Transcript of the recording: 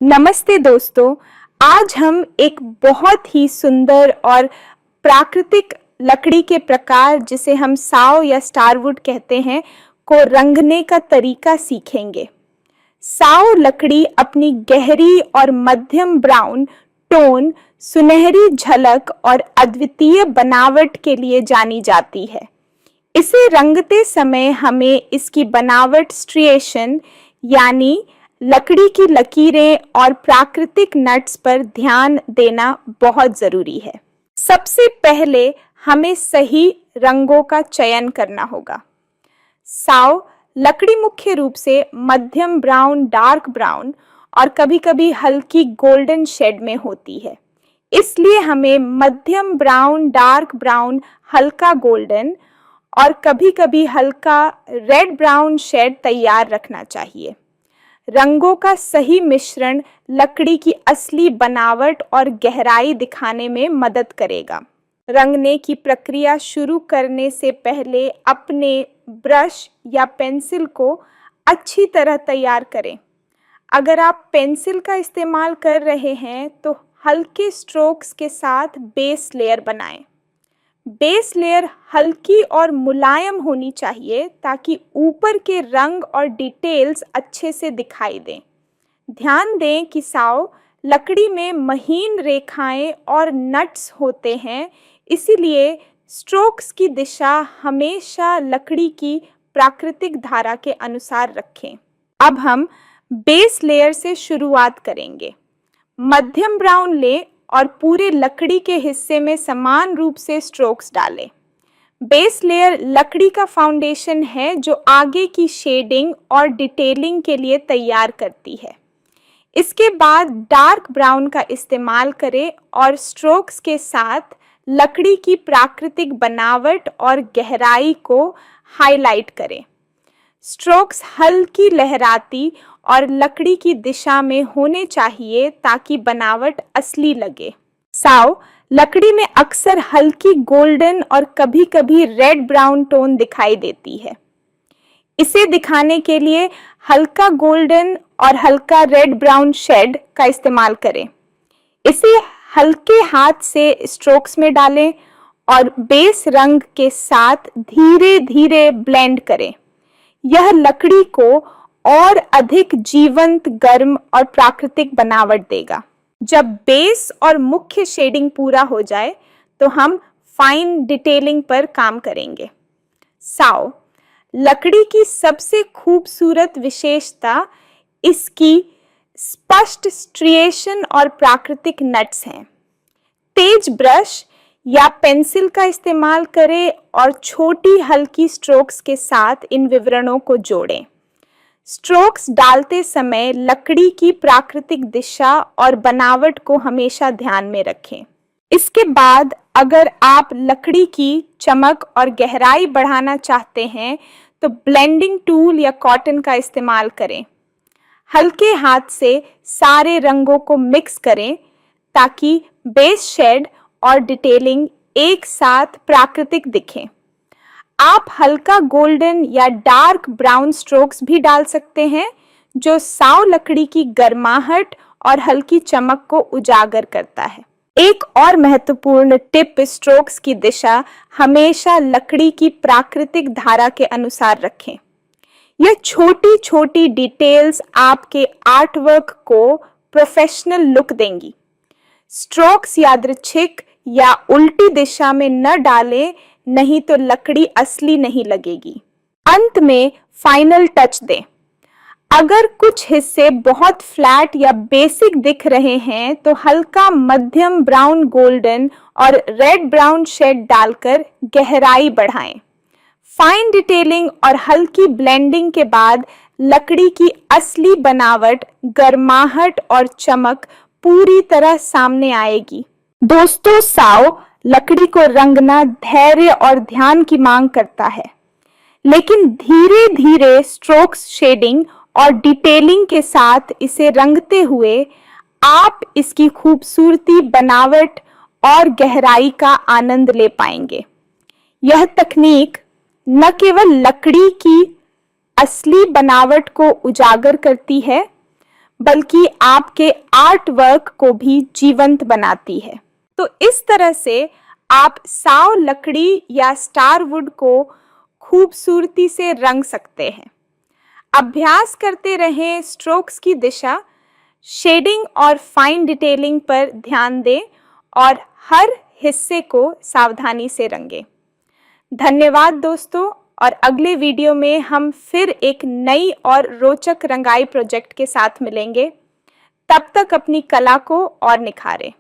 नमस्ते दोस्तों। आज हम एक बहुत ही सुंदर और प्राकृतिक लकड़ी के प्रकार जिसे हम साव या स्टारवुड कहते हैं को रंगने का तरीका सीखेंगे। साव लकड़ी अपनी गहरी और मध्यम ब्राउन टोन, सुनहरी झलक और अद्वितीय बनावट के लिए जानी जाती है। इसे रंगते समय हमें इसकी बनावट, स्ट्रिएशन यानी लकड़ी की लकीरें और प्राकृतिक नट्स पर ध्यान देना बहुत जरूरी है। सबसे पहले हमें सही रंगों का चयन करना होगा। साव लकड़ी मुख्य रूप से मध्यम ब्राउन, डार्क ब्राउन और कभी-कभी हल्की गोल्डन शेड में होती है। इसलिए हमें मध्यम ब्राउन, डार्क ब्राउन, हल्का गोल्डन और कभी-कभी हल्का रेड ब्राउन शेड तैयार रखना चाहिए। रंगों का सही मिश्रण लकड़ी की असली बनावट और गहराई दिखाने में मदद करेगा। रंगने की प्रक्रिया शुरू करने से पहले अपने ब्रश या पेंसिल को अच्छी तरह तैयार करें। अगर आप पेंसिल का इस्तेमाल कर रहे हैं तो हल्के स्ट्रोक्स के साथ बेस लेयर बनाएं। बेस लेयर हल्की और मुलायम होनी चाहिए ताकि ऊपर के रंग और डिटेल्स अच्छे से दिखाई दें। ध्यान दें कि साव लकड़ी में महीन रेखाएं और नट्स होते हैं, इसीलिए स्ट्रोक्स की दिशा हमेशा लकड़ी की प्राकृतिक धारा के अनुसार रखें। अब हम बेस लेयर से शुरुआत करेंगे। मध्यम ब्राउन लें और पूरे लकड़ी के हिस्से में समान रूप से स्ट्रोक्स डालें। बेस लेयर लकड़ी का फाउंडेशन है जो आगे की शेडिंग और डिटेलिंग के लिए तैयार करती है। इसके बाद डार्क ब्राउन का इस्तेमाल करें और स्ट्रोक्स के साथ लकड़ी की प्राकृतिक बनावट और गहराई को हाईलाइट करें। स्ट्रोक्स हल्की, लहराती और लकड़ी की दिशा में होने चाहिए ताकि बनावट असली लगे। साव लकड़ी में अक्सर हल्की गोल्डन और कभी-कभी रेड ब्राउन टोन दिखाई देती है। इसे दिखाने के लिए हल्का गोल्डन और हल्का रेड ब्राउन शेड का इस्तेमाल करें। इसे हल्के हाथ से स्ट्रोक्स में डालें और बेस रंग के साथ धीरे-धीरे ब्लेंड करें। यह लकड़ी को और अधिक जीवंत, गर्म और प्राकृतिक बनावट देगा। जब बेस और मुख्य शेडिंग पूरा हो जाए तो हम फाइन डिटेलिंग पर काम करेंगे। साव लकड़ी की सबसे खूबसूरत विशेषता इसकी स्पष्ट स्ट्रिएशन और प्राकृतिक नट्स हैं। तेज ब्रश या पेंसिल का इस्तेमाल करें और छोटी हल्की स्ट्रोक्स के साथ इन विवरणों को जोड़ें। स्ट्रोक्स डालते समय लकड़ी की प्राकृतिक दिशा और बनावट को हमेशा ध्यान में रखें। इसके बाद अगर आप लकड़ी की चमक और गहराई बढ़ाना चाहते हैं तो ब्लेंडिंग टूल या कॉटन का इस्तेमाल करें। हल्के हाथ से सारे रंगों को मिक्स करें ताकि बेस शेड और डिटेलिंग एक साथ प्राकृतिक दिखें। आप हल्का गोल्डन या डार्क ब्राउन स्ट्रोक्स भी डाल सकते हैं जो साव लकड़ी की गर्माहट और हल्की चमक को उजागर करता है। एक और महत्वपूर्ण टिप, स्ट्रोक्स की दिशा हमेशा लकड़ी की प्राकृतिक धारा के अनुसार रखें। यह छोटी छोटी डिटेल्स आपके आर्टवर्क को प्रोफेशनल लुक देंगी। स्ट्रोक्स यादृच्छिक या उल्टी दिशा में न डालें, नहीं तो लकड़ी असली नहीं लगेगी। अंत में फाइनल टच दें। अगर कुछ हिस्से बहुत फ्लैट या बेसिक दिख रहे हैं तो हल्का मध्यम ब्राउन, गोल्डन और रेड ब्राउन शेड डालकर गहराई बढ़ाएं। फाइन डिटेलिंग और हल्की ब्लेंडिंग के बाद लकड़ी की असली बनावट, गर्माहट और चमक पूरी तरह सामने आएगी। दोस्तों, साव लकड़ी को रंगना धैर्य और ध्यान की मांग करता है, लेकिन धीरे धीरे स्ट्रोक्स, शेडिंग और डिटेलिंग के साथ इसे रंगते हुए आप इसकी खूबसूरती, बनावट और गहराई का आनंद ले पाएंगे। यह तकनीक न केवल लकड़ी की असली बनावट को उजागर करती है, बल्कि आपके आर्ट वर्क को भी जीवंत बनाती है। तो इस तरह से आप साव लकड़ी या स्टार वुड को खूबसूरती से रंग सकते हैं। अभ्यास करते रहें, स्ट्रोक्स की दिशा, शेडिंग और फाइन डिटेलिंग पर ध्यान दें और हर हिस्से को सावधानी से रंगें। धन्यवाद दोस्तों, और अगले वीडियो में हम फिर एक नई और रोचक रंगाई प्रोजेक्ट के साथ मिलेंगे। तब तक अपनी कला को और निखारें।